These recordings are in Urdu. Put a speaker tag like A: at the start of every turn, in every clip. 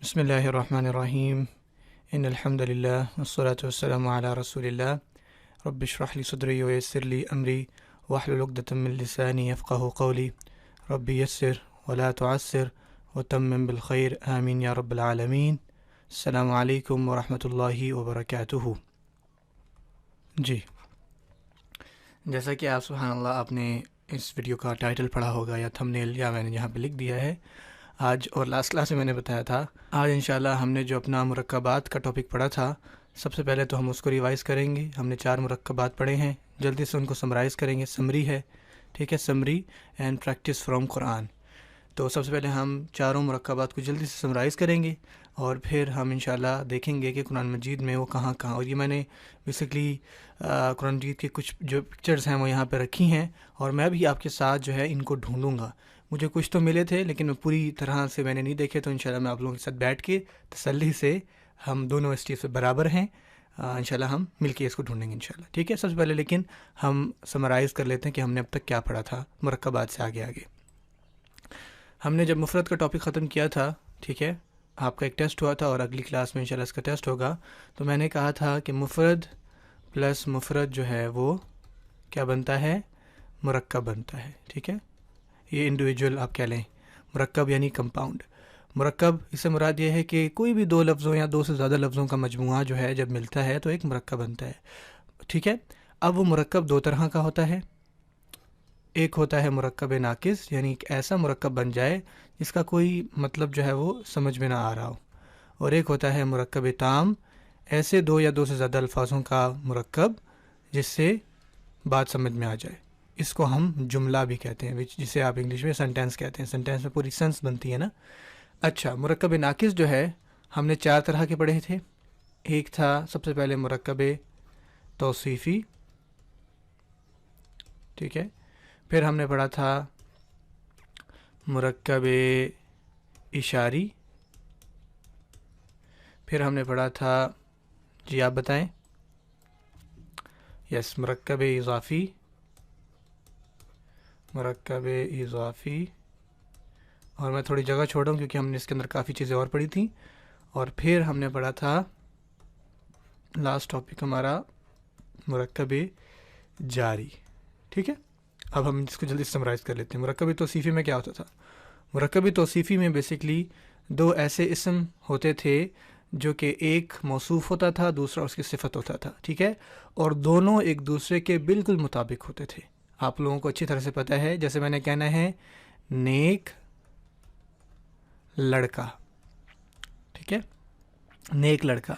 A: بسم اللہ الرحمن الرحیم ان الحمد للہ والصلاة والسلام علی رسول اللہ رب اشرح لی صدری ویسر لی امری واحلل عقدۃ من لسانی یفقہوا قولی رب یسر ولا تعسر وتمم بالخیر آمین یا رب العالمین۔ السلام علیکم ورحمۃ اللہ وبرکاتہ۔ جی، جیسا کہ آپ سبحان اللہ آپ نے اس ویڈیو کا ٹائٹل پڑھا ہوگا یا تھمبنیل یا میں نے یہاں پہ لکھ دیا ہے، آج اور لاسٹ کلاس میں نے بتایا تھا آج انشاءاللہ ہم نے جو اپنا مرکبات کا ٹاپک پڑھا تھا، سب سے پہلے تو ہم اس کو ریوائز کریں گے۔ ہم نے 4 مرکبات پڑھے ہیں، جلدی سے ان کو سمرائز کریں گے۔ سمری ہے، ٹھیک ہے، سمری اینڈ پریکٹس فرام قرآن۔ تو سب سے پہلے ہم 4 مرکبات کو جلدی سے سمرائز کریں گے اور پھر ہم انشاءاللہ دیکھیں گے کہ قرآن مجید میں وہ کہاں کہاں، اور یہ میں نے بیسکلی قرآن مجید کے کچھ جو پکچرز ہیں وہ یہاں پہ رکھی ہیں، اور میں بھی آپ کے ساتھ جو ہے ان کو ڈھونڈوں گا۔ مجھے کچھ تو ملے تھے لیکن پوری طرح سے میں نے نہیں دیکھے، تو انشاءاللہ میں آپ لوگوں کے ساتھ بیٹھ کے تسلی سے ہم دونوں اس چیز پہ برابر ہیں، انشاءاللہ ہم مل کے اس کو ڈھونڈیں گے انشاءاللہ، ٹھیک ہے۔ سب سے پہلے لیکن ہم سمرائز کر لیتے ہیں کہ ہم نے اب تک کیا پڑھا تھا مرکبات سے آگے۔ ہم نے جب مفرد کا ٹاپک ختم کیا تھا، ٹھیک ہے، آپ کا ایک ٹیسٹ ہوا تھا اور اگلی کلاس میں انشاءاللہ اس کا ٹیسٹ ہوگا، تو میں نے کہا تھا کہ مفرد پلس مفرد جو ہے وہ کیا بنتا ہے، مرکب بنتا ہے، ٹھیک ہے۔ یہ انڈیویجول آپ کہہ لیں، مرکب یعنی کمپاؤنڈ۔ مرکب اس سے مراد یہ ہے کہ کوئی بھی 2 لفظوں یا 2 سے زیادہ لفظوں کا مجموعہ جو ہے جب ملتا ہے تو ایک مرکب بنتا ہے، ٹھیک ہے۔ اب وہ مرکب 2 طرح کا ہوتا ہے، ایک ہوتا ہے مرکب ناقص، یعنی ایک ایسا مرکب بن جائے جس کا کوئی مطلب جو ہے وہ سمجھ میں نہ آ رہا ہو، اور ایک ہوتا ہے مرکب تام، ایسے 2 یا 2 سے زیادہ الفاظوں کا مرکب جس سے بات سمجھ میں آ جائے۔ اس کو ہم جملہ بھی کہتے ہیں، جسے آپ انگلش میں سینٹینس کہتے ہیں۔ سینٹینس میں پوری سینس بنتی ہے نا۔ اچھا، مرکب ناقص جو ہے ہم نے 4 طرح کے پڑھے تھے۔ ایک تھا سب سے پہلے مرکب توصیفی، ٹھیک ہے۔ پھر ہم نے پڑھا تھا مرکب اشاری، پھر ہم نے پڑھا تھا، جی آپ بتائیں، یس، مرکب اضافی، مرکب اضافی، اور میں تھوڑی جگہ چھوڑا ہوں کیونکہ ہم نے اس کے اندر کافی چیزیں اور پڑھی تھیں۔ اور پھر ہم نے پڑھا تھا لاسٹ ٹاپک ہمارا مرکب جاری، ٹھیک ہے۔ اب ہم اس کو جلدی سمرائز کر لیتے ہیں۔ مرکب توصیفی میں کیا ہوتا تھا؟ مرکب توصیفی میں بیسکلی 2 ایسے اسم ہوتے تھے جو کہ ایک موصوف ہوتا تھا، دوسرا اس کی صفت ہوتا تھا، ٹھیک ہے، اور دونوں ایک دوسرے کے بالکل مطابق ہوتے تھے۔ آپ لوگوں کو اچھی طرح سے پتہ ہے، جیسے میں نے کہنا ہے نیک لڑکا، ٹھیک ہے، نیک لڑکا۔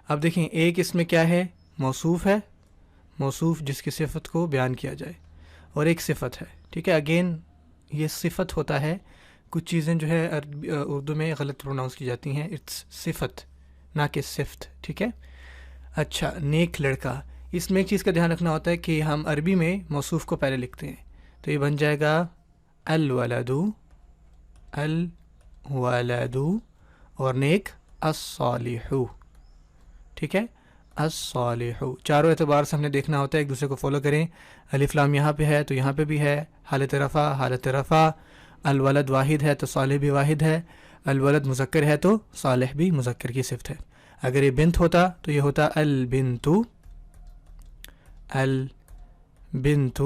A: اب دیکھیں ایک اس میں کیا ہے، موصوف ہے، موصوف جس کی صفت کو بیان کیا جائے، اور ایک صفت ہے، ٹھیک ہے۔ اگین یہ صفت ہوتا ہے، کچھ چیزیں جو ہے اردو میں غلط پروناؤنس کی جاتی ہیں، اٹس صفت نہ کہ صفت، ٹھیک ہے۔ اچھا، نیک لڑکا، اس میں ایک چیز کا دھیان رکھنا ہوتا ہے کہ ہم عربی میں موصوف کو پہلے لکھتے ہیں، تو یہ بن جائے گا الولد، الولد، اور نیک الصالح، ٹھیک ہے، الصالح۔ چاروں اعتبار سے ہم نے دیکھنا ہوتا ہے، ایک دوسرے کو فالو کریں۔ الف لام یہاں پہ ہے تو یہاں پہ بھی ہے، حالت رفع، حالت رفع، الولد واحد ہے تو صالح بھی واحد ہے، الولد مذکر ہے تو صالح بھی مذکر کی صفت ہے۔ اگر یہ بنت ہوتا تو یہ ہوتا البنت، البنت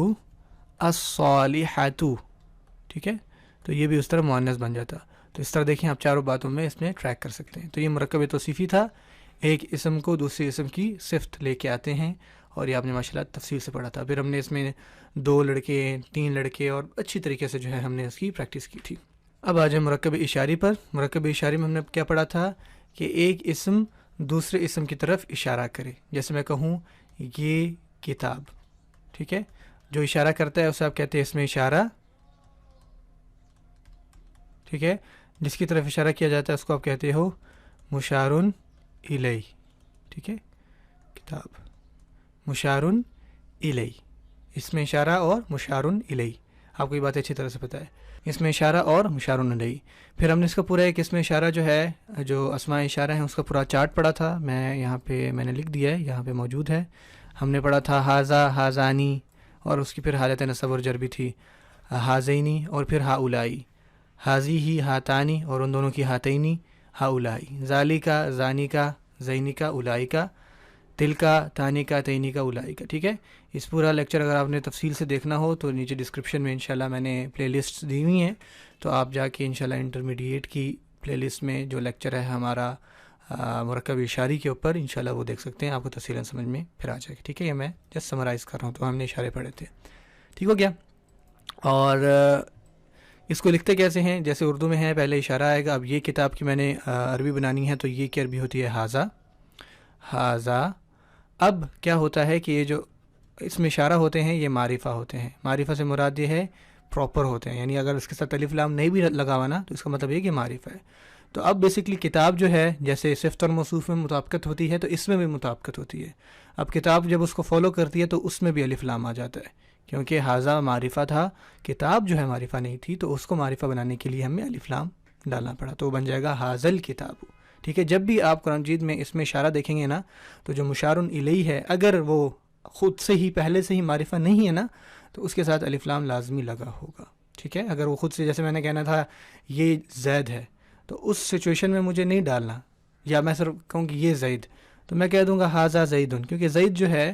A: الصالحۃ، ٹھیک ہے، تو یہ بھی اس طرح مؤنث بن جاتا۔ تو اس طرح دیکھیں آپ چاروں باتوں میں اس میں ٹریک کر سکتے ہیں۔ تو یہ مرکب توصیفی تھا، ایک اسم کو دوسری اسم کی صفت لے کے آتے ہیں، اور یہ آپ نے ماشاءاللہ تفصیل سے پڑھا تھا۔ پھر ہم نے اس میں 2 لڑکے 3 لڑکے اور اچھی طریقے سے جو ہے ہم نے اس کی پریکٹس کی تھی۔ اب آ جائیں مرکب اشاری پر۔ مرکب اشاری میں ہم نے کیا پڑھا تھا کہ ایک اسم دوسرے اسم کی طرف اشارہ کرے، جیسے میں کہوں یہ کتاب، ٹھیک ہے، جو اشارہ کرتا ہے اسے آپ کہتے ہیں اسم اشارہ، ٹھیک ہے، جس کی طرف اشارہ کیا جاتا ہے اس کو آپ کہتے ہو مشار الیہ، ٹھیک ہے، کتاب، مشار الیہ، اسم اشارہ اور مشار الیہ، آپ کو یہ بات اچھی طرح سے پتہ ہے، اسم اشارہ اور مشار الیہ۔ پھر ہم نے اس کا پورا ایک اسم اشارہ جو ہے، جو اسماء اشارہ ہیں، اس کا پورا چارٹ پڑھا تھا، میں نے لکھ دیا ہے، یہاں پہ موجود ہے۔ ہم نے پڑھا تھا ھذا، ھذانی، اور اس کی پھر حالت نصب اور جر بھی تھی، ھذینی، اور پھر ہؤلائی، ھذیہ، ھاتانی، اور ان دونوں کی ہاتینی، ہاؤلائی، ذالکا زانیکا زینیکا اولائکا، تلکا تانیکا تینیکا اولائکا. ٹھیک ہے، اس پورا لیکچر اگر آپ نے تفصیل سے دیکھنا ہو تو نیچے ڈسکرپشن میں انشاءاللہ میں نے پلے لسٹ دی ہوئی ہیں، تو آپ جا کے انشاءاللہ انٹرمیڈیٹ کی پلے لسٹ میں جو لیکچر ہے ہمارا مرکب اشاری کے اوپر انشاءاللہ وہ دیکھ سکتے ہیں، آپ کو تفصیلاً سمجھ میں پھر آ جائے گا. ٹھیک ہے، یہ میں جسٹ سمرائز کر رہا ہوں، تو ہم نے اشارے پڑھے تھے. ٹھیک ہو گیا. اور اس کو لکھتے کیسے ہیں؟ جیسے اردو میں ہے پہلے اشارہ آئے گا. اب یہ کتاب کی میں نے عربی بنانی ہے تو یہ کی عربی ہوتی ہے ہاذا، ہاذا. اب کیا ہوتا ہے کہ یہ جو اس میں اشارہ ہوتے ہیں یہ معرفہ ہوتے ہیں. معرفہ سے مراد یہ ہے پراپر ہوتے ہیں، یعنی اگر اس کے ساتھ الف لام نہیں بھی لگا ہوا نا تو اس کا مطلب یہ کہ معرفہ ہے. تو اب بیسکلی کتاب جو ہے جیسے صفت اور موصوف میں مطابقت ہوتی ہے تو اس میں بھی مطابقت ہوتی ہے. اب کتاب جب اس کو فالو کرتی ہے تو اس میں بھی الف لام آ جاتا ہے، کیونکہ ہاذا معرفہ تھا، کتاب جو ہے معرفہ نہیں تھی، تو اس کو معرفہ بنانے کے لیے ہمیں الف لام ڈالنا پڑا، تو وہ بن جائے گا ہاذل کتاب. ٹھیک ہے، جب بھی آپ قرآن مجید میں اس میں اشارہ دیکھیں گے نا تو جو مشار الیہ ہے اگر وہ خود سے ہی پہلے سے ہی معرفہ نہیں ہے نا تو اس کے ساتھ الف لام لازمی لگا ہوگا. ٹھیک ہے، اگر وہ خود سے، جیسے میں نے کہنا تھا یہ زید ہے، تو اس سچویشن میں مجھے نہیں ڈالنا، یا میں صرف کہوں کہ یہ زید، تو میں کہہ دوں گا ہاذا زیدن، کیونکہ زید جو ہے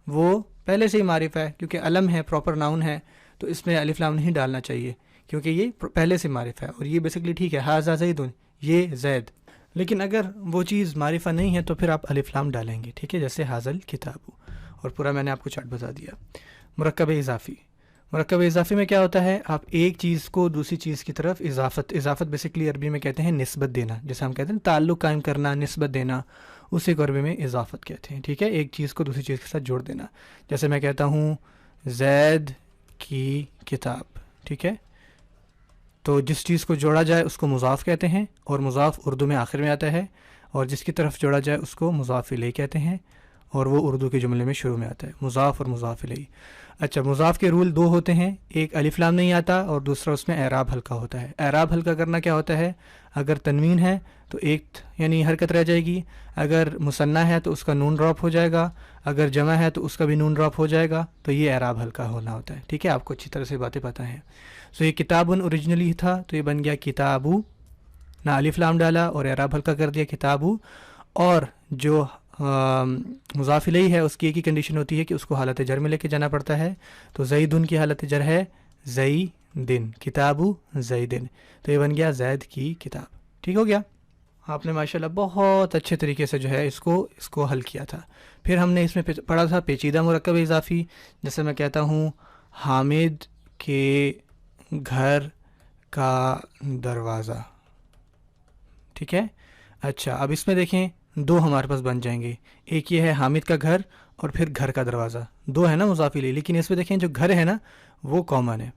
A: وہ پہلے سے ہی معرفہ ہے، کیونکہ علم ہے، پراپر ناؤن ہے، تو اس میں الف لام نہیں ڈالنا چاہیے کیونکہ یہ پہلے سے معرفہ ہے. اور یہ بیسکلی ٹھیک ہے، ہاذا زیدن، یہ زید. لیکن اگر وہ چیز معرفہ نہیں ہے تو پھر آپ الف لام ڈالیں گے. ٹھیک ہے، جیسے ہاذل کتاب. اور پورا میں نے آپ کو چارٹ بتا دیا. مرکب اضافی. مرکب اضافی میں کیا ہوتا ہے؟ آپ ایک چیز کو دوسری چیز کی طرف اضافت بیسکلی عربی میں کہتے ہیں نسبت دینا، جیسے ہم کہتے ہیں تعلق قائم کرنا، نسبت دینا، اسی کو عربی میں اضافت کہتے ہیں. ٹھیک ہے، ایک چیز کو دوسری چیز کے ساتھ جوڑ دینا. جیسے میں کہتا ہوں زید کی کتاب. ٹھیک ہے، تو جس چیز کو جوڑا جائے اس کو مضاف کہتے ہیں، اور مضاف اردو میں آخر میں آتا ہے، اور جس کی طرف جوڑا جائے اس کو مضاف الیہ کہتے ہیں، اور وہ اردو کے جملے میں شروع میں آتا ہے، مضاف اور مضاف الیہ. اچھا، مضاف کے رول دو ہوتے ہیں، ایک الف لام نہیں آتا اور دوسرا اس میں اعراب ہلکا ہوتا ہے. اعراب ہلکا کرنا کیا ہوتا ہے؟ اگر تنوین ہے تو ایک یعنی حرکت رہ جائے گی، اگر مثنیٰ ہے تو اس کا نون ڈراپ ہو جائے گا، اگر جمع ہے تو اس کا بھی نون ڈراپ ہو جائے گا، تو یہ اعراب ہلکا ہونا ہوتا ہے. ٹھیک ہے، آپ کو اچھی طرح سے باتیں پتہ ہیں. سو یہ کتابن اوریجنلی تھا تو یہ بن گیا کتابو، نہ الف لام ڈالا اور اعراب ہلکا کر دیا کتابو. اور جو مضاف الیہ ہے اس کی ایک ہی کنڈیشن ہوتی ہے کہ اس کو حالت جر میں لے کے جانا پڑتا ہے، تو زیدن کی حالت جر ہے زیدن، کتابو زیدن، تو یہ بن گیا زید کی کتاب. ٹھیک ہو گیا. آپ نے ماشاءاللہ بہت اچھے طریقے سے جو ہے اس کو حل کیا تھا. پھر ہم نے اس میں پڑھا تھا پیچیدہ مرکب اضافی. جیسے میں کہتا ہوں حامد کے گھر کا دروازہ. ٹھیک ہے. اچھا، اب اس میں دیکھیں دو ہمارے پاس بن جائیں گے، ایک یہ ہے حامد کا گھر اور پھر گھر کا دروازہ، دو ہے نا مضاف الیہ، لیکن اس میں دیکھیں جو گھر ہے نا وہ کامن ہے.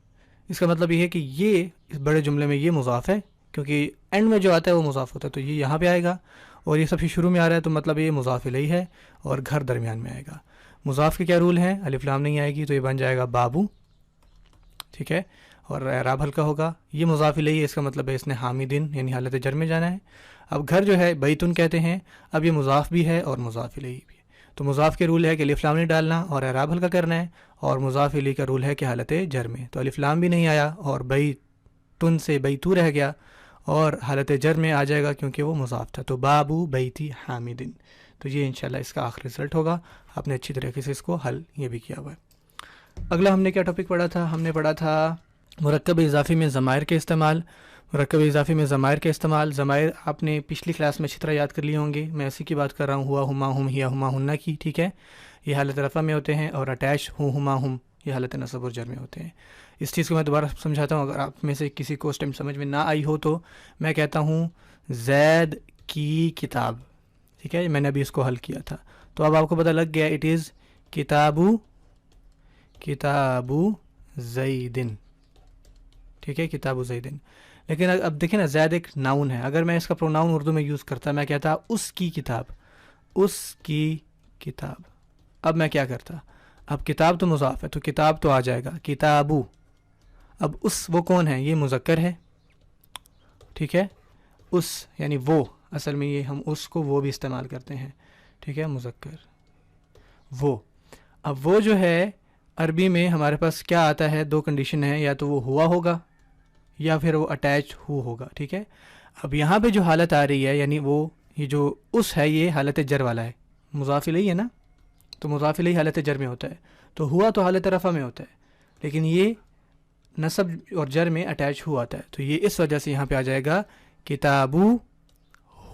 A: اس کا مطلب یہ ہے کہ یہ اس بڑے جملے میں یہ مضاف ہے، کیونکہ اینڈ میں جو آتا ہے وہ مضاف ہوتا ہے، تو یہ یہاں پہ آئے گا، اور یہ سب شروع میں آ رہا ہے تو مطلب یہ مضاف الیہ ہے، اور گھر درمیان میں آئے گا. مضاف کے کیا رول ہیں؟ الف لام نہیں آئے گی تو یہ بن جائے گا بابو. ٹھیک ہے، اور اعراب ہلکا ہوگا. یہ مضاف الیہ ہے، اس کا مطلب ہے اس نے حامدن یعنی حالت جر میں جانا ہے. اب گھر جو ہے بیتن کہتے ہیں، اب یہ مضاف بھی ہے اور مضاف الیہ بھی ہے، تو مضاف کے رول ہے کہ الف لام نہیں ڈالنا اور اعراب ہلکا کرنا ہے، اور مضاف الیہ کا رول ہے کہ حالت جر میں، تو الف لام بھی نہیں آیا اور بیتن سے بیتو رہ گیا اور حالت جر میں آ جائے گا کیونکہ وہ مضاف تھا، تو بابو بیتی حامدن. تو یہ انشاءاللہ اس کا آخری رزلٹ ہوگا. آپ نے اچھی طریقے سے اس کو حل یہ بھی کیا ہوا ہے. اگلا ہم نے کیا ٹاپک پڑھا تھا؟ ہم نے پڑھا تھا مرکب اضافی میں ضمائر کے استعمال. مرکب اضافی میں ضمائر کے استعمال. ضمائر آپ نے پچھلی کلاس میں اچھی طرح یاد کر لیے ہوں گے، میں اسی کی بات کر رہا ہوں، ہوا ہما ہم ہیا ہما ہنہ کی. ٹھیک ہے، یہ حالت رفع میں ہوتے ہیں، اور اٹیچ ہوں ہما ہم یہ حالت نصب اور جر میں ہوتے ہیں. اس چیز کو میں دوبارہ سمجھاتا ہوں، اگر آپ میں سے کسی کو اس ٹائم سمجھ میں نہ آئی ہو تو میں کہتا ہوں زید کی کتاب. ٹھیک ہے، میں نے ابھی اس کو حل کیا تھا، تو اب آپ کو پتہ لگ گیا اٹ از کتابو زیدن. ٹھیک ہے، کتابو زیدن. لیکن اب دیکھیں نا، زید ایک ناؤن ہے، اگر میں اس کا پروناؤن اردو میں یوز کرتا، میں کہتا اس کی کتاب، اس کی کتاب. اب میں کیا کرتا؟ اب کتاب تو مضاف ہے تو کتاب تو آ جائے گا کتابو. اب اس وہ کون ہے؟ یہ مذکر ہے. ٹھیک ہے، اس یعنی وہ، اصل میں یہ ہم اس کو وہ بھی استعمال کرتے ہیں. ٹھیک ہے، مذکر وہ. اب وہ جو ہے عربی میں ہمارے پاس کیا آتا ہے؟ دو کنڈیشن ہے، یا تو وہ ہوا ہوگا یا پھر وہ اٹیچ ہو ہوگا. ٹھیک ہے، اب یہاں پہ جو حالت آ رہی ہے یعنی وہ یہ جو اس ہے یہ حالت جر والا ہے، مضاف الیہ ہے نا، تو مضاف الیہ حالت جر میں ہوتا ہے، تو ہوا تو حالت رفع میں ہوتا ہے، لیکن یہ نصب اور جر میں اٹیچ ہوا آتا ہے، تو یہ اس وجہ سے یہاں پہ آ جائے گا کتابو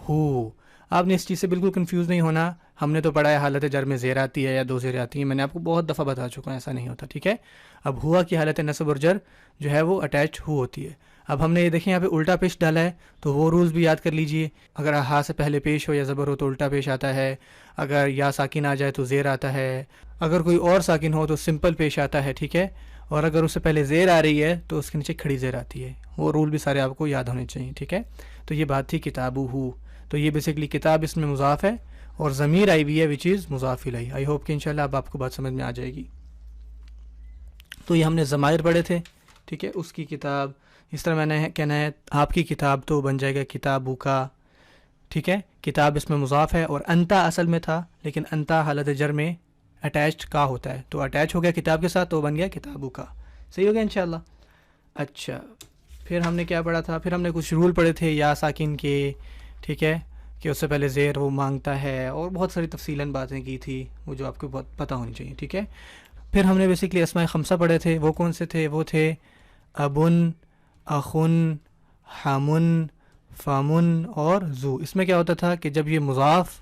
A: ہو۔ آپ نے اس چیز سے بالکل کنفیوز نہیں ہونا، ہم نے تو پڑھا ہے حالت جر میں زیر آتی ہے یا دو زیر آتی ہیں، میں نے آپ کو بہت دفعہ بتا چکا ہوں ایسا نہیں ہوتا، ٹھیک ہے۔ اب ہوا کی حالت نصب اور جر جو ہے وہ اٹیچ ہو ہوتی ہے۔ اب ہم نے یہ دیکھیں یہاں پہ الٹا پیش ڈالا ہے، تو وہ رولز بھی یاد کر لیجئے، اگر ہا سے پہلے پیش ہو یا زبر ہو تو الٹا پیش آتا ہے، اگر یا ساکن آ جائے تو زیر آتا ہے، اگر کوئی اور ساکن ہو تو سمپل پیش آتا ہے، ٹھیک ہے، اور اگر اس سے پہلے زیر آ رہی ہے تو اس کے نیچے کھڑی زیر آتی ہے۔ وہ رول بھی سارے آپ کو یاد ہونے چاہیے، ٹھیک ہے۔ تو یہ بات تھی کتابو ہو، تو یہ بیسکلی کتاب اس میں مضاف ہے اور ضمیر آئی ہوئی ہے وچ از مضاف الیہ۔ آئی ہوپ کہ انشاءاللہ اب آپ کو بات سمجھ میں آ جائے گی۔ تو یہ ہم نے ضمائر پڑھے تھے، ٹھیک ہے، اس کی کتاب، اس طرح میں نے کہنا ہے آپ کی کتاب تو بن جائے گا کتابو کا، ٹھیک ہے، کتاب اس میں مضاف ہے، اور انتا اصل میں تھا لیکن انتا حالت جر میں اٹیچڈ کا ہوتا ہے، تو اٹیچ ہو گیا کتاب کے ساتھ تو بن گیا کتابو کا، صحیح ہو گیا انشاءاللہ۔ اچھا پھر ہم نے کیا پڑھا تھا؟ پھر ہم نے کچھ رول پڑھے تھے یا ساکن کے، ٹھیک ہے، کہ اس سے پہلے زیر وہ مانگتا ہے، اور بہت ساری تفصیلاً باتیں کی تھی وہ جو آپ کو بہت پتہ ہونی چاہیے، ٹھیک ہے۔ پھر ہم نے بیسکلی اسماء خمسہ پڑھے تھے، وہ کون سے تھے؟ وہ تھے ابن، اخن، حامن، فامن اور زو۔ اس میں کیا ہوتا تھا کہ جب یہ مضاف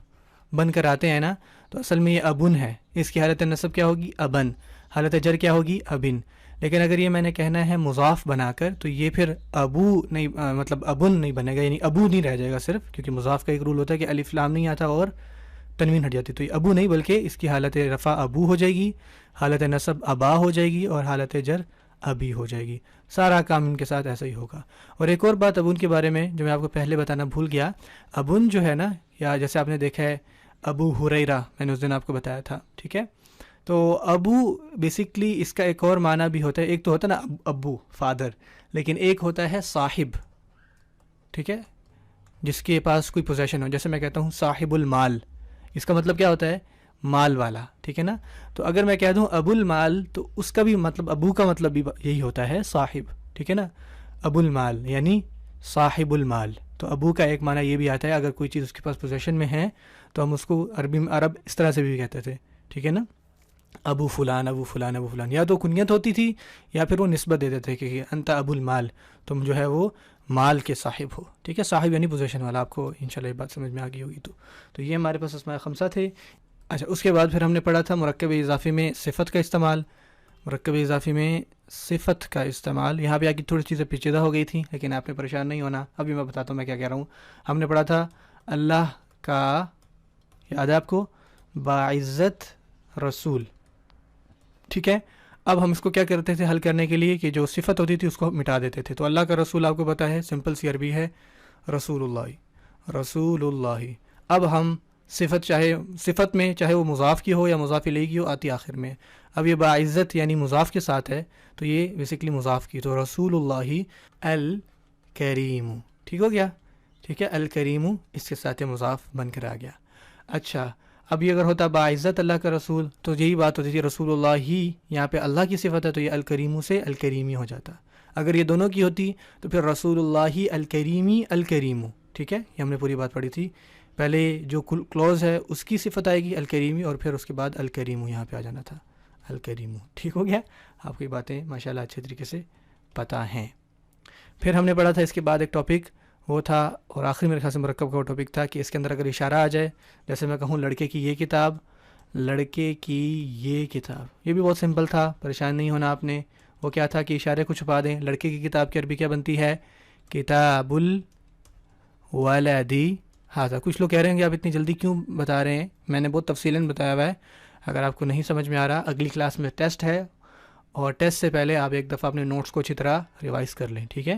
A: بن کر آتے ہیں نا تو اصل میں یہ ابن ہے، اس کی حالت نصب کیا ہوگی؟ ابن، حالت جر کیا ہوگی؟ ابن، لیکن اگر یہ میں نے کہنا ہے مضاف بنا کر تو یہ پھر ابو نہیں، مطلب ابن نہیں بنے گا، یعنی ابو نہیں رہ جائے گا صرف، کیونکہ مضاف کا ایک رول ہوتا ہے کہ الف لام نہیں آتا اور تنوین ہٹ جاتی، تو یہ ابو نہیں بلکہ اس کی حالت رفع ابو ہو جائے گی، حالت نصب ابا ہو جائے گی، اور حالت جر ابی ہو جائے گی۔ سارا کام ان کے ساتھ ایسا ہی ہوگا۔ اور ایک اور بات ابن کے بارے میں جو میں آپ کو پہلے بتانا بھول گیا، ابن جو ہے نا، یا جیسے آپ نے دیکھا ہے ابو ہریرہ، میں نے اس دن آپ کو بتایا تھا، ٹھیک ہے، تو ابو بیسکلی اس کا ایک اور معنی بھی ہوتا ہے، ایک تو ہوتا ہے نا ابو فادر، لیکن ایک ہوتا ہے صاحب، ٹھیک ہے، جس کے پاس کوئی پوزیشن ہو، جیسے میں کہتا ہوں صاحب المال، اس کا مطلب کیا ہوتا ہے؟ مال والا، ٹھیک ہے نا۔ تو اگر میں کہہ دوں ابو المال تو اس کا بھی مطلب، ابو کا مطلب بھی یہی ہوتا ہے صاحب، ٹھیک ہے نا، ابو المال یعنی صاحب المال۔ تو ابو کا ایک معنی یہ بھی آتا ہے اگر کوئی چیز اس کے پاس پوزیشن میں ہے تو ہم اس کو عرب اس طرح سے بھی کہتے تھے، ٹھیک ہے نا، ابو فلان، ابو فلان، ابو فلان، یا تو کنیت ہوتی تھی یا پھر وہ نسبت دیتے تھے کہ انت ابو المال، تم جو ہے وہ مال کے صاحب ہو، ٹھیک ہے، صاحب یعنی پوزیشن والا۔ آپ کو انشاءاللہ یہ بات سمجھ میں آ گئی ہوگی۔ تو یہ ہمارے پاس اسماء خمسہ تھے۔ اچھا اس کے بعد پھر ہم نے پڑھا تھا مرکب اضافی میں صفت کا استعمال، مرکب اضافی میں صفت کا استعمال، یہاں پہ آگے تھوڑی چیزیں پیچیدہ ہو گئی تھیں لیکن آپ نے پریشان نہیں ہونا، ابھی میں بتاتا ہوں میں کیا کہہ رہا ہوں۔ ہم نے پڑھا تھا اللہ کا، یاد ہے آپ کو، باعزت رسول، ٹھیک ہے۔ اب ہم اس کو کیا کرتے تھے حل کرنے کے لیے کہ جو صفت ہوتی تھی اس کو مٹا دیتے تھے، تو اللہ کا رسول آپ کو پتہ ہے سمپل سی عربی ہے رسول اللہ، رسول اللہ۔ اب ہم صفت، چاہے صفت میں چاہے وہ مضاف کی ہو یا مضاف الیہ کی ہو، آتی آخر میں، اب یہ باعزت یعنی مضاف کے ساتھ ہے تو یہ بیسکلی مضاف کی، تو رسول اللہ الکریم، ٹھیک ہو گیا، ٹھیک ہے، الکریم اس کے ساتھ مضاف بن کر آ گیا۔ اچھا اب یہ اگر ہوتا باعزت اللہ کا رسول تو یہی بات ہوتی تھی رسول اللہ ہی، یہاں پہ اللہ کی صفت ہے تو یہ الکریم سے الکریمی ہو جاتا، اگر یہ دونوں کی ہوتی تو پھر رسول اللہ الکریمی الکریم، ٹھیک ہے، یہ ہم نے پوری بات پڑھی تھی۔ پہلے جو کلوز ہے اس کی صفت آئے گی الکریمی، اور پھر اس کے بعد الکریم یہاں پہ آ جانا تھا، الکریم، ٹھیک ہو گیا۔ آپ کو یہ باتیں ماشاءاللہ اچھے طریقے سے پتہ ہیں۔ پھر ہم نے پڑھا تھا اس کے بعد ایک ٹاپک وہ تھا، اور آخری میرے خیال سے مرکب کا وہ ٹاپک تھا کہ اس کے اندر اگر اشارہ آ جائے، جیسے میں کہوں لڑکے کی یہ کتاب، لڑکے کی یہ کتاب، یہ بھی بہت سمپل تھا، پریشان نہیں ہونا آپ نے۔ وہ کیا تھا کہ اشارے کو چھپا دیں، لڑکے کی کتاب کی عربی کیا بنتی ہے؟ کتاب الولدی ہاذا۔ کچھ لوگ کہہ رہے ہیں کہ آپ اتنی جلدی کیوں بتا رہے ہیں، میں نے بہت تفصیلاً بتایا ہوا ہے، اگر آپ کو نہیں سمجھ میں آ رہا اگلی کلاس میں ٹیسٹ ہے، اور ٹیسٹ سے پہلے آپ ایک دفعہ اپنے نوٹس کو اچھی طرح ریوائز کر لیں، ٹھیک ہے۔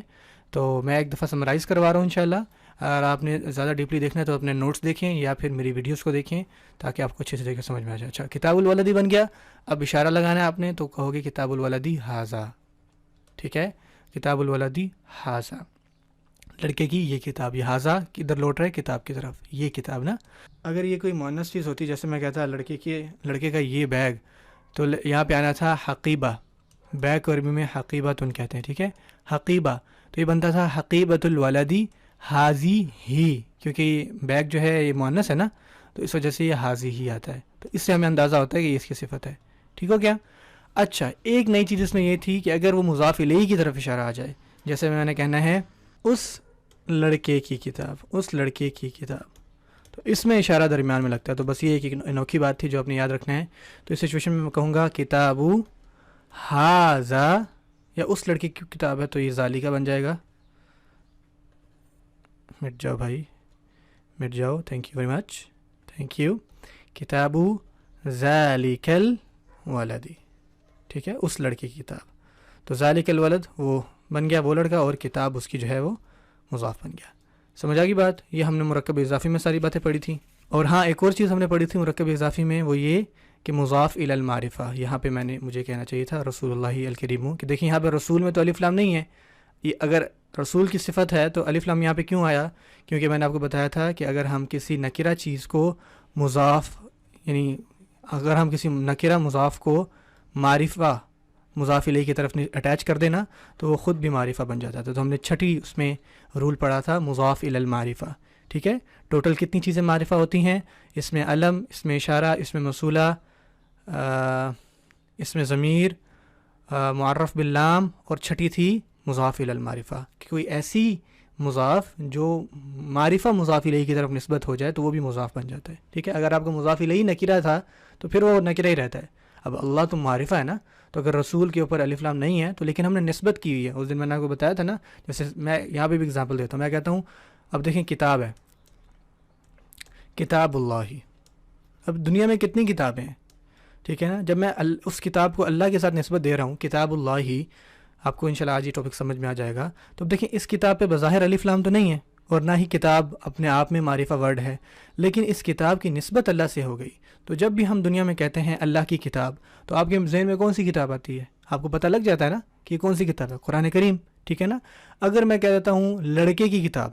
A: تو میں ایک دفعہ سمرائز کروا رہا ہوں انشاءاللہ، اگر آپ نے زیادہ ڈیپلی دیکھنا ہے تو اپنے نوٹس دیکھیں یا پھر میری ویڈیوز کو دیکھیں تاکہ آپ کو اچھے سے سمجھ میں آ جائے۔ اچھا کتاب الولدی بن گیا، اب اشارہ لگانا ہے آپ نے تو کہو گے کتاب الولدی ھذا، ٹھیک ہے، کتاب الولدی ھذا، لڑکے کی یہ کتاب، یہ ھذا کدھر لوٹ رہا ہے؟ کتاب کی طرف، یہ کتاب نا۔ اگر یہ کوئی مؤنث چیز ہوتی جیسے میں کہتا لڑکے کا یہ بیگ، تو یہاں پہ آنا تھا حقیبہ، بیگ کو عربی میں حقیبۃ کہتے ہیں، ٹھیک ہے، حقیبہ، تو یہ بنتا تھا حقیبۃ الولدی حاضی ہی، کیونکہ بیگ جو ہے یہ مؤنث ہے نا، تو اس وجہ سے یہ حاضی ہی آتا ہے، تو اس سے ہمیں اندازہ ہوتا ہے کہ یہ اس کی صفت ہے. ٹھیک ہو گیا. اچھا، ایک نئی چیز اس میں یہ تھی کہ اگر وہ مضاف الیہ کی طرف اشارہ آ جائے، جیسے میں نے کہنا ہے اس لڑکے کی کتاب، اس لڑکے کی کتاب، تو اس میں اشارہ درمیان میں لگتا ہے. تو بس یہ ایک انوکھی بات تھی جو آپ نے یاد رکھنا ہے. تو اس سچویشن میں کہوں گا کتابو ہاذا، یا اس لڑکے کی کتاب ہے تو یہ ذالکا بن جائے گا. مٹ جاؤ بھائی، مٹ جاؤ، thank you very much, thank you. کتابو ذالک الولدی، ٹھیک ہے، اس لڑکے کی کتاب. تو ذالک الولد وہ بن گیا وہ لڑکا، اور کتاب اس کی جو ہے وہ مضاف بن گیا. سمجھ آ گئی بات؟ یہ ہم نے مرکب اضافی میں ساری باتیں پڑھی تھیں. اور ہاں ایک اور چیز ہم نے پڑھی تھی مرکب اضافی میں، وہ یہ کہ مضاف الی المعرفہ. یہاں پہ مجھے کہنا چاہیے تھا رسول اللہ الکریم، کہ دیکھیں یہاں پہ رسول میں تو الف لام نہیں ہے. یہ اگر رسول کی صفت ہے تو الف لام یہاں پہ کیوں آیا؟ کیونکہ میں نے آپ کو بتایا تھا کہ اگر ہم کسی نکرہ چیز کو مضاف، یعنی اگر ہم کسی نکرہ مضاف کو معرفہ مضاف الیہ کی طرف اٹیچ کر دینا تو وہ خود بھی معرفہ بن جاتا تھا. تو ہم نے چھٹی اس میں رول پڑھا تھا مضاف الی المعرفہ. ٹھیک ہے، ٹوٹل کتنی چیزیں معرفہ ہوتی ہیں؟ اس میں علم، اس میں اشارہ، اس میں موصولہ، اس میں ضمیر، معرف باللام، اور چھٹی تھی مضاف الی المعرفہ. کہ کوئی ایسی مضاف جو معرفہ مضاف الیہ کی طرف نسبت ہو جائے تو وہ بھی مضاف بن جاتا ہے. ٹھیک ہے، اگر آپ کا مضاف الیہ نکرہ تھا تو پھر وہ نکرہ ہی رہتا ہے. اب اللہ تو معرفہ ہے نا، تو اگر رسول کے اوپر الف لام نہیں ہے تو لیکن ہم نے نسبت کی ہوئی ہے. اس دن میں نے آپ کو بتایا تھا نا، جیسے میں یہاں پہ بھی اگزامپل دیتا ہوں. میں کہتا ہوں اب دیکھیں کتاب ہے، کتاب اللہ. اب دنیا میں کتنی کتابیں ہیں؟ ٹھیک ہے نا، جب میں اس کتاب کو اللہ کے ساتھ نسبت دے رہا ہوں، کتاب اللہ ہی، آپ کو انشاءاللہ آج یہ ٹاپک سمجھ میں آ جائے گا. تو اب دیکھیں اس کتاب پہ بظاہر الف لام تو نہیں ہے، اور نہ ہی کتاب اپنے آپ میں معرفہ ورڈ ہے، لیکن اس کتاب کی نسبت اللہ سے ہو گئی. تو جب بھی ہم دنیا میں کہتے ہیں اللہ کی کتاب، تو آپ کے ذہن میں کون سی کتاب آتی ہے؟ آپ کو پتہ لگ جاتا ہے نا کہ یہ کون سی کتاب ہے، قرآن کریم. ٹھیک ہے نا. اگر میں کہہ دیتا ہوں لڑکے کی کتاب،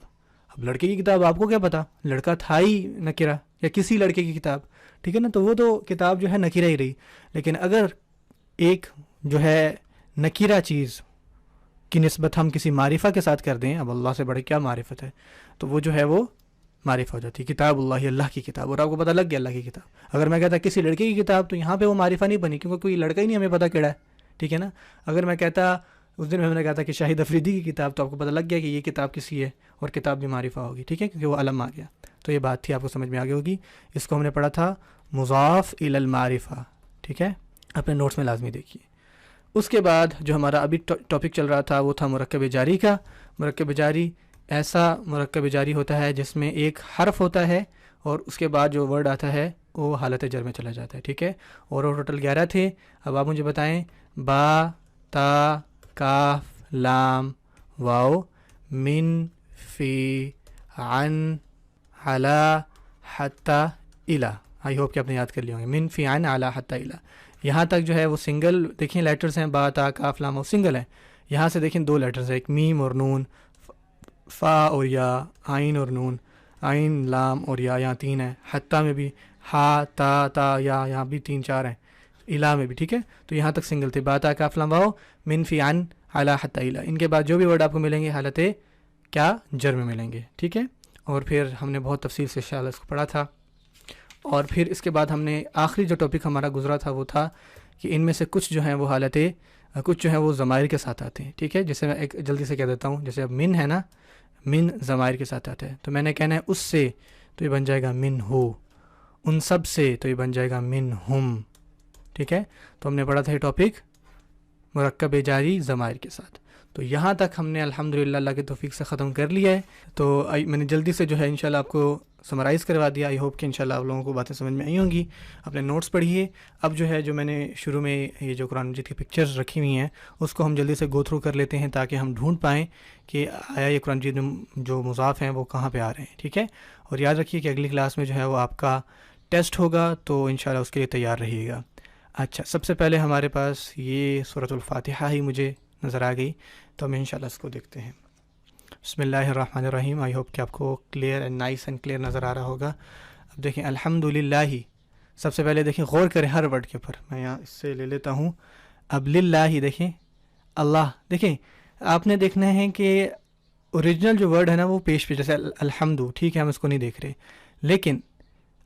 A: اب لڑکے کی کتاب آپ کو کیا پتا، لڑکا تھا ہی نکرہ، یا کسی لڑکے کی کتاب. ٹھیک ہے نا، تو وہ تو کتاب جو ہے نکرہ ہی رہی. لیکن اگر ایک جو ہے نکرہ چیز کی نسبت ہم کسی معرفہ کے ساتھ کر دیں، اب اللہ سے بڑے کیا معرفت ہے، تو وہ جو ہے وہ معرفہ ہو جاتی ہے، کتاب اللہ، اللہ کی کتاب. اور آپ کو پتہ لگ گیا اللہ کی کتاب. اگر میں کہتا کسی لڑکے کی کتاب تو یہاں پہ وہ معرفہ نہیں بنی، کیونکہ کوئی لڑکا ہی نہیں ہمیں پتہ کیڑا ہے. ٹھیک ہے نا. اگر میں کہتا اس دن میں نے کہا تھا کہ شاہد افریدی کی کتاب، تو آپ کو پتہ لگ گیا کہ یہ کتاب کسی ہے، اور کتاب بھی معرفہ ہوگی. ٹھیک ہے، کیونکہ وہ علم آ گیا. تو یہ بات تھی، آپ کو سمجھ میں آ گئی ہوگی. اس کو ہم نے پڑھا تھا مضاف الی المعرفہ. ٹھیک ہے، اپنے نوٹس میں لازمی دیکھیے. اس کے بعد جو ہمارا ابھی ٹاپک چل رہا تھا وہ تھا مرکب جاری کا. مرکب جاری ایسا مرکب جاری ہوتا ہے جس میں ایک حرف ہوتا ہے اور اس کے بعد جو ورڈ آتا ہے وہ حالت جر میں چلا جاتا ہے. ٹھیک ہے، اور وہ ٹوٹل 11 تھے. اب آپ مجھے بتائیں، با، تا، کاف، لام، واو، من، فی، عن، علی، حتی، الی. آئی ہوپ کہ آپ نے یاد کر لیے ہوں گے. من، فی، عن، علی، حتی، الی. یہاں تک جو ہے وہ سنگل دیکھیں لیٹرز ہیں، با، تا، کاف، لام، وہ سنگل ہیں. یہاں سے دیکھیں 2 لیٹرز ہیں، ایک میم اور نون، فا اور یا، آئین اور نون، آئین، لام اور یا، یہاں 3 ہیں. حتی میں بھی ہا، تا، یا، یہاں بھی 3 4 ہیں. الا میں بھی. ٹھیک ہے، تو یہاں تک سنگل تھے، با، تا، کاف، لام، واو، من، فی، عن، علی، حتی، الی. ان کے بعد جو بھی ورڈ آپ کو ملیں گے حالت کیا جر میں ملیں گے. ٹھیک ہے، اور پھر ہم نے بہت تفصیل سے انشاءاللہ اس کو پڑھا تھا. اور پھر اس کے بعد ہم نے آخری جو ٹاپک ہمارا گزرا تھا وہ تھا کہ ان میں سے کچھ جو ہیں وہ حالتیں، کچھ جو ہیں وہ ضمائر کے ساتھ آتے ہیں. ٹھیک ہے، جیسے میں ایک جلدی سے کہہ دیتا ہوں، جیسے اب من ہے نا، من ضمائر کے ساتھ آتا ہے. تو میں نے کہنا ہے اس سے، تو یہ بن جائے گا من ہو. ان سب سے، تو یہ بن جائے گا من ہم. ٹھیک ہے، تو ہم نے پڑھا تھا یہ ٹاپک مرکب جاری ضمائر کے ساتھ. تو یہاں تک ہم نے الحمدللہ اللہ کے توفیق سے ختم کر لیا ہے. تو میں نے جلدی سے جو ہے انشاءاللہ آپ کو سمرائز کروا دیا. آئی ہوپ کہ انشاءاللہ آپ لوگوں کو باتیں سمجھ میں آئی ہوں گی. اپنے نوٹس پڑھیے. اب جو ہے جو میں نے شروع میں یہ جو قرآن مجید کی پکچرز رکھی ہوئی ہیں اس کو ہم جلدی سے گو تھرو کر لیتے ہیں تاکہ ہم ڈھونڈ پائیں کہ آیا یہ قرآن مجید میں جو مضاف ہیں وہ کہاں پہ آ رہے ہیں. ٹھیک ہے، اور یاد رکھیے کہ اگلی کلاس میں جو ہے وہ آپ کا ٹیسٹ ہوگا، تو انشاءاللہ اس کے لیے تیار رہیے گا. اچھا، سب سے پہلے ہمارے پاس یہ سورۃ الفاتحہ ہی مجھے نظر آ گئی، تو ہم انشاءاللہ اس کو دیکھتے ہیں. بسم اللہ الرحمن الرحیم. آئی ہوپ کہ آپ کو clear and nice and clear نظر آ رہا ہوگا. اب دیکھیں الحمدللہ، سب سے پہلے دیکھیں غور کریں ہر ورڈ کے اوپر. میں یہاں اس سے لے لیتا ہوں. اب للہ دیکھیں، اللہ دیکھیں، آپ نے دیکھنا ہے کہ اوریجنل جو ورڈ ہے نا وہ پیش پہ، جیسے الحمد، ٹھیک ہے ہم اس کو نہیں دیکھ رہے، لیکن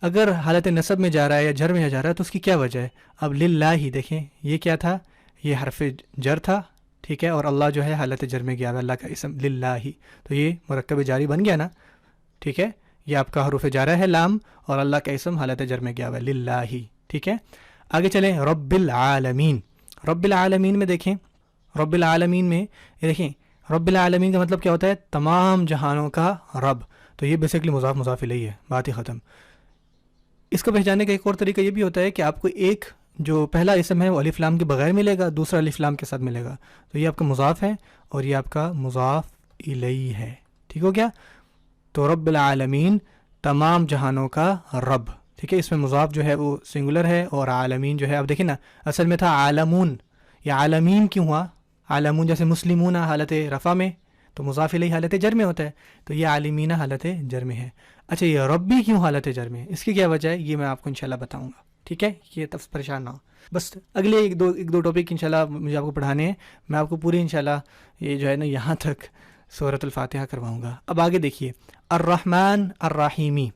A: اگر حالت نصب میں جا رہا ہے یا جر میں جا رہا ہے تو اس کی کیا وجہ ہے؟ اب للہ ہی دیکھیں یہ کیا تھا، یہ حرف جر تھا، ٹھیک ہے، اور اللہ جو ہے حالت جر میں گیا ہوا، اللہ کا اسم للہ ہی، تو یہ مرکب جاری بن گیا نا، ٹھیک ہے، یہ آپ کا حروف جارہ ہے لام، اور اللہ کا اسم حالت جر میں گیا ہوا ہے للہ ہی، ٹھیک ہے۔ آگے چلیں، رب العالمین، رب العالمین میں دیکھیں، رب العالمین میں یہ دیکھیں، رب العالمین کا مطلب کیا ہوتا ہے؟ تمام جہانوں کا رب، تو یہ بیسکلی مضاف مضاف الیہ ہے، بات ہی ختم۔ اس کو پہچاننے کا ایک اور طریقہ یہ بھی ہوتا ہے کہ آپ کو ایک جو پہلا اسم ہے وہ الف لام کے بغیر ملے گا، دوسرا الف لام کے ساتھ ملے گا، تو یہ آپ کا مضاف ہے اور یہ آپ کا مضاف الیہ ہے، ٹھیک ہو گیا؟ تو رب العالمین تمام جہانوں کا رب، ٹھیک ہے، اس میں مضاف جو ہے وہ سنگولر ہے، اور عالمین جو ہے اب دیکھیں نا اصل میں تھا عالمون، یہ عالمین کیوں ہوا؟ عالمون جیسے مسلمون حالت رفع میں، تو مضاف الیہ حالت جر میں ہوتا ہے، تو یہ عالمین حالت جر میں ہے۔ اچھا یہ ربی کیوں حالت جر میں ہے؟ اس کی کیا وجہ ہے؟ یہ میں آپ کو انشاءاللہ بتاؤں گا، ٹھیک ہے، یہ تب پریشان نہ ہو، بس اگلے ایک دو ٹاپک انشاءاللہ مجھے آپ کو پڑھانے ہیں، میں آپ کو پوری انشاءاللہ یہ جو ہے نا یہاں تک سورۃ الفاتحہ کرواؤں گا۔ اب آگے دیکھیے، الرحمن الرحیمی،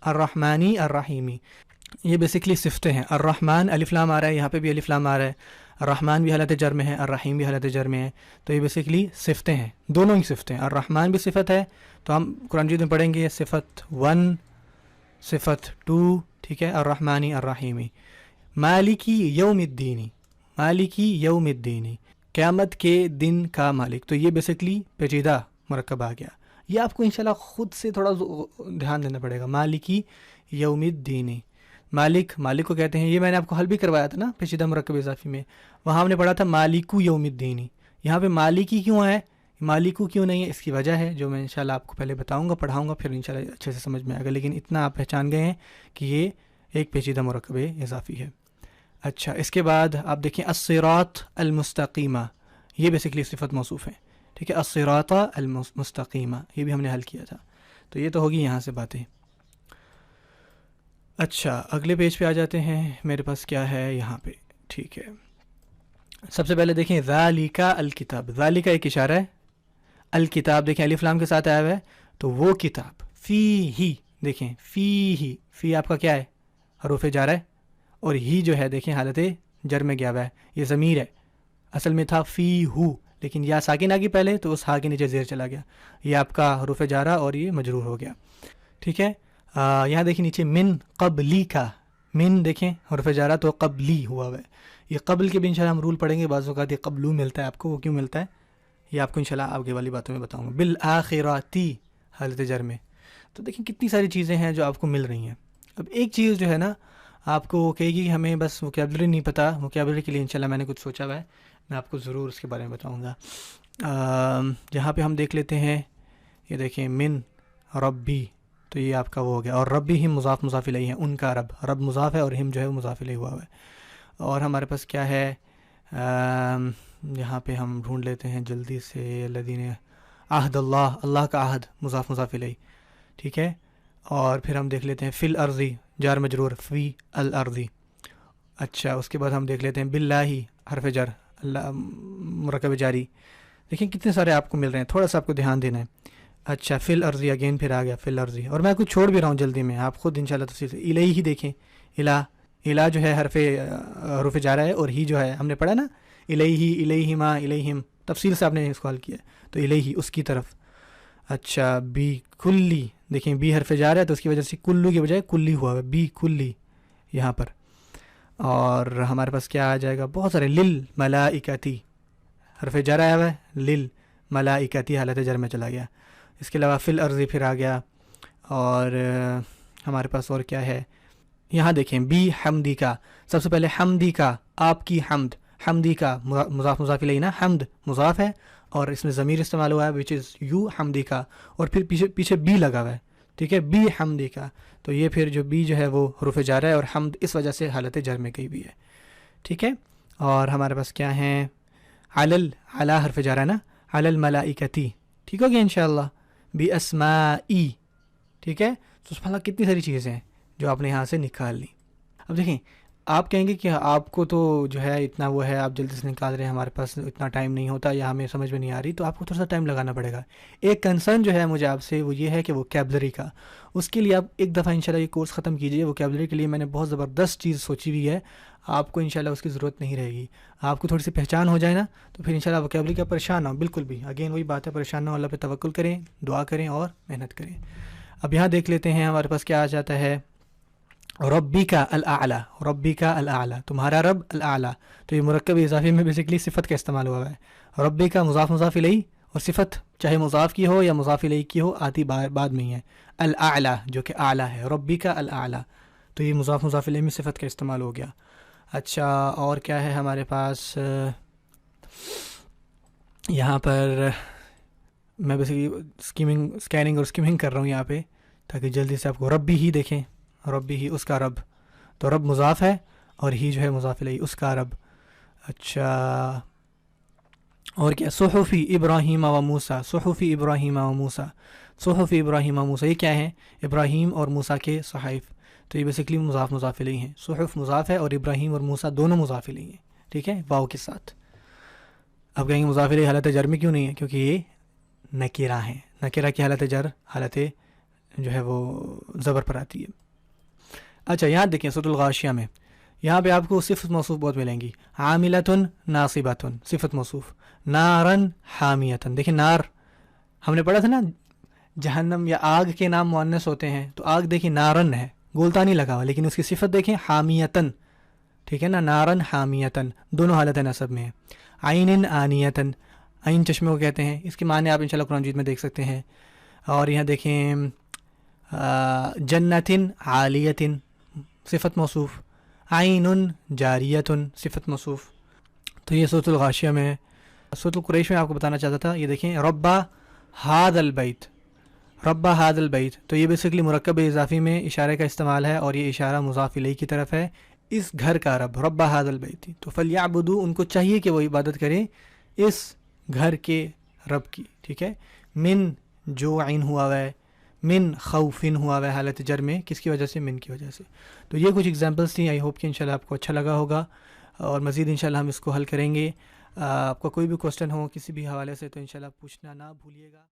A: الرحمانی الرحیمی، یہ بیسکلی صفتیں ہیں۔ الرحمن الف لام آ رہا ہے، یہاں پہ بھی الف لام آ رہا ہے، الرحمن بھی حالت جر میں ہے، الرحیم بھی حالت جر میں ہے، تو یہ بیسکلی صفتیں ہیں، دونوں ہی صفتیں ہیں۔ الرحمن بھی صفت ہے، تو ہم قرآن مجید میں پڑھیں گے صفت 1، صفت 2، ٹھیک ہے، الرحمانی الرحیمی۔ مالکی یوم الدینی، مالکی یوم الدینی، قیامت کے دن کا مالک، تو یہ بیسکلی پیچیدہ مرکب آ گیا، یہ آپ کو انشاءاللہ خود سے تھوڑا دھیان دینا پڑے گا۔ مالکی یوم الدینی، مالک، مالک کو کہتے ہیں، یہ میں نے آپ کو حل بھی کروایا تھا نا پیچیدہ مرکب اضافی میں، وہاں ہم نے پڑھا تھا مالکو یوم الدینی، یہاں پہ مالکی کیوں ہے، مالکو کیوں نہیں ہے؟ اس کی وجہ ہے جو میں انشاءاللہ آپ کو پہلے بتاؤں گا، پڑھاؤں گا، پھر انشاءاللہ اچھے سے سمجھ میں آئے گا، لیکن اتنا آپ پہچان گئے ہیں کہ یہ ایک پیچیدہ مرکب اضافی ہے۔ اچھا اس کے بعد آپ دیکھیں الصراط المستقیمہ، یہ بیسکلی صفت موصوف ہے، ٹھیک ہے، الصراط المستقیمہ، یہ بھی ہم نے حل کیا تھا، تو یہ تو ہوگی یہاں سے باتیں۔ اچھا اگلے پیج پہ آ جاتے ہیں، میرے پاس کیا ہے یہاں پہ، ٹھیک ہے، سب سے پہلے دیکھیں ذالک الکتاب، ذالک ایک اشارہ ہے، الکتاب دیکھیں الف لام کے ساتھ آیا ہوا ہے، تو وہ کتاب، فی ہی، دیکھیں فی ہی، فی آپ کا کیا ہے؟ حروف جار ہے، اور ہی جو ہے دیکھیں حالت جر میں گیا ہوا ہے، یہ ضمیر ہے، اصل میں تھا فی ہو، لیکن یا ساکن آ گئی پہلے تو اس ہا کے نیچے زیر چلا گیا، یہ آپ کا حروف جارہ اور یہ مجرور ہو گیا، ٹھیک ہے۔ یہاں دیکھیں نیچے من قبلی کا، من دیکھیں حرف جارہ تو قبلی ہوا ہوا ہے، یہ قبل کے بھی انشاءاللہ ہم رول پڑھیں گے، بعض اوقات یہ قبلو ملتا ہے آپ کو، وہ کیوں ملتا ہے یہ آپ کو انشاءاللہ آگے والی باتوں میں بتاؤں گا۔ بالآخراتی حالت جر میں، تو دیکھیں کتنی ساری چیزیں ہیں جو آپ کو مل رہی ہیں۔ اب ایک چیز جو ہے نا آپ کو وہ کہے گی کہ ہمیں بس ووکیبلری نہیں پتہ، ووکیبلری کے لیے انشاءاللہ میں نے کچھ سوچا ہوا ہے، میں آپ کو ضرور اس کے بارے میں بتاؤں گا۔ جہاں پہ ہم دیکھ لیتے ہیں، یہ دیکھیں من ربی، تو یہ آپ کا وہ ہو گیا، اور ربی ہم مضاف مضاف الیہ ہے، ان کا رب، رب مضاف ہے اور ہم جو ہے وہ مضاف الیہ ہوا ہے۔ اور ہمارے پاس کیا ہے، یہاں پہ ہم ڈھونڈ لیتے ہیں جلدی سے، الذین عہد اللہ، اللہ کا عہد مضاف مضاف الیہ، ٹھیک ہے، اور پھر ہم دیکھ لیتے ہیں فی الارضی، جار مجرور، فی الارضی۔ اچھا اس کے بعد ہم دیکھ لیتے ہیں باللہ، حرف جر، اللہ مرکب جاری، دیکھیں کتنے سارے آپ کو مل رہے ہیں، تھوڑا سا آپ کو دھیان دینا ہے۔ اچھا فی الارضی، اگین پھر آ گیا فی الارضی، اور میں کچھ چھوڑ بھی رہا ہوں جلدی میں، آپ خود انشاءاللہ تفصیل سے، الیہ ہی دیکھیں، الہ جو ہے حرف جارہ ہے، اور ہی جو ہے ہم نے پڑھا نا الیہ الیہما الیہم، تفصیل سے آپ نے اس کو حل کیا، تو الیہ اس کی طرف۔ اچھا بی کلی، دیکھیں بی حرف جارہ ہے تو اس کی وجہ سے کلو کی بجائے کلی ہوا ہے، بی کلی یہاں پر۔ اور ہمارے پاس کیا آ جائے گا، بہت سارے، للملائکتی، حرف جارہ آیا ہوا ہے، للملائکتی حالت جر میں چلا گیا۔ اس کے علاوہ فی الارض پھر آ گیا، اور ہمارے پاس اور کیا ہے، یہاں دیکھیں بی حمدی کا، سب سے پہلے حمدی کا، آپ کی حمد، حمدی کا مضاف مضاف الیہ نا، حمد مضاف ہے اور اس میں ضمیر استعمال ہوا ہے وچ از یو، حمدی کا، اور پھر پیچھے بی لگا ہوا ہے، ٹھیک ہے، بی حمدی کا، تو یہ پھر جو بی جو ہے وہ حروف جارہ ہے، اور حمد اس وجہ سے حالت جر میں گئی بھی ہے، ٹھیک ہے۔ اور ہمارے پاس کیا ہیں، علی حرف جارہ نا، علی الملائکتی، ٹھیک ہو گیا انشاءاللہ، بی اسمائی، ٹھیک ہے، تو سبحان اللہ کتنی ساری چیزیں ہیں جو آپ نے یہاں سے نکال لی۔ اب دیکھیں آپ کہیں گے کہ آپ کو تو جو ہے اتنا وہ ہے، آپ جلدی سے نکال رہے ہیں، ہمارے پاس اتنا ٹائم نہیں ہوتا یا ہمیں سمجھ میں نہیں آ رہی، تو آپ کو تھوڑا سا ٹائم لگانا پڑے گا۔ ایک کنسرن جو ہے مجھے آپ سے وہ یہ ہے کہ ووکیبلری کا، اس کے لیے آپ ایک دفعہ انشاءاللہ یہ کورس ختم کیجیے۔ ووکیبلری کے لیے میں نے بہت زبردست چیز سوچی ہوئی ہے، آپ کو انشاءاللہ اس کی ضرورت نہیں رہے گی۔ آپ کو تھوڑی سی پہچان ہو جائے نا تو پھر انشاءاللہ ووکیبلری کا پریشان نہ ہو، بالکل بھی، اگین وہی بات ہے، پریشان نہ ہو، اللہ پہ توکل کریں، دعا کریں اور محنت کریں۔ اب یہاں دیکھ لیتے ہیں ہمارے پاس کیا آ جاتا ہے، ربی کا الاعلیٰ، ربی کا الاعلیٰ، تمہارا رب الاعلیٰ، تو یہ مرکب اضافی میں بیسکلی صفت کا استعمال ہوا ہے۔ ربی کا مضاف مضاف الیہ، اور صفت چاہے مضاف کی ہو یا مضاف الیہ کی ہو آتی بعد میں ہی ہے، الاعلیٰ جو کہ اعلیٰ ہے، ربی کا الاعلیٰ، تو یہ مضاف مضاف الیہ میں صفت کا استعمال ہو گیا۔ اچھا اور کیا ہے ہمارے پاس، یہاں پر میں بیسکلی اسکیننگ اور اسکیمنگ کر رہا ہوں یہاں پہ تاکہ جلدی سے آپ کو ربی ہی دیکھیں، ربی ہی اس کا رب، تو رب مضاف ہے اور ہی جو ہے مضاف الیہ، اس کا رب۔ اچھا اور کیا، صحفی ابراہیم و موسیٰ، صحفی ابراہیم و موسیٰ، صحف ابراہیم و موسیٰ، یہ کیا ہیں، ابراہیم اور موسیٰ کے صحائف، تو یہ بیسکلی مضاف مضاف الیہ ہیں، صحف مضاف ہے اور ابراہیم اور موسیٰ دونوں مضاف الیہ ہیں، ٹھیک ہے، واو کے ساتھ۔ اب کہیں گے مضاف الیہ حالت جر میں کیوں نہیں ہے، کیونکہ یہ نکرہ ہیں، نکرہ کی حالت جر حالت جو ہے وہ زبر پر آتی ہے۔ اچھا یہاں دیکھیں سورۃ الغاشیہ میں، یہاں پہ آپ کو صفت موصوف بہت ملیں گی، عاملۃ ناصبۃ صفت موصوف، نارن حامیۃ، دیکھیں نار ہم نے پڑھا تھا نا، جہنم یا آگ کے نام مؤنث ہوتے ہیں، تو آگ دیکھیں نارن ہے، گولتا نہیں لگا ہوا، لیکن اس کی صفت دیکھیں حامیتن، ٹھیک ہے نا، نارن حامیتن، دونوں حالت نصب میں ہے۔ عین آنیتن، عین چشمے کو کہتے ہیں، اس کے معنی آپ انشاءاللہ قرآن مجید میں دیکھ سکتے ہیں۔ اور یہاں دیکھیں جنتن عالیتن صفت موصوف، عین جاریتن صفت موصوف، تو یہ سورۃ الغاشیہ میں ہے۔ سورۃ القریش میں آپ کو بتانا چاہتا تھا، یہ دیکھیں ربا ھذا البیت، ربا ھذا البیت، تو یہ بیسکلی مرکب اضافی میں اشارے کا استعمال ہے اور یہ اشارہ مضاف الیہ کی طرف ہے، اس گھر کا رب، ربا ھذا البیت، تو فلیعبدوا، ان کو چاہیے کہ وہ عبادت کریں اس گھر کے رب کی، ٹھیک ہے۔ من جوعن ہوا ہوا ہے، من خوفن ہوا ہوا ہے حالت جر میں، کس کی وجہ سے، من کی وجہ سے۔ تو یہ کچھ ایگزامپلس تھیں، آئی ہوپ کہ انشاءاللہ آپ کو اچھا لگا ہوگا، اور مزید انشاءاللہ ہم اس کو حل کریں گے۔ آپ کا کوئی بھی کوسچن ہو کسی بھی حوالے سے تو انشاءاللہ پوچھنا نہ بھولیے گا۔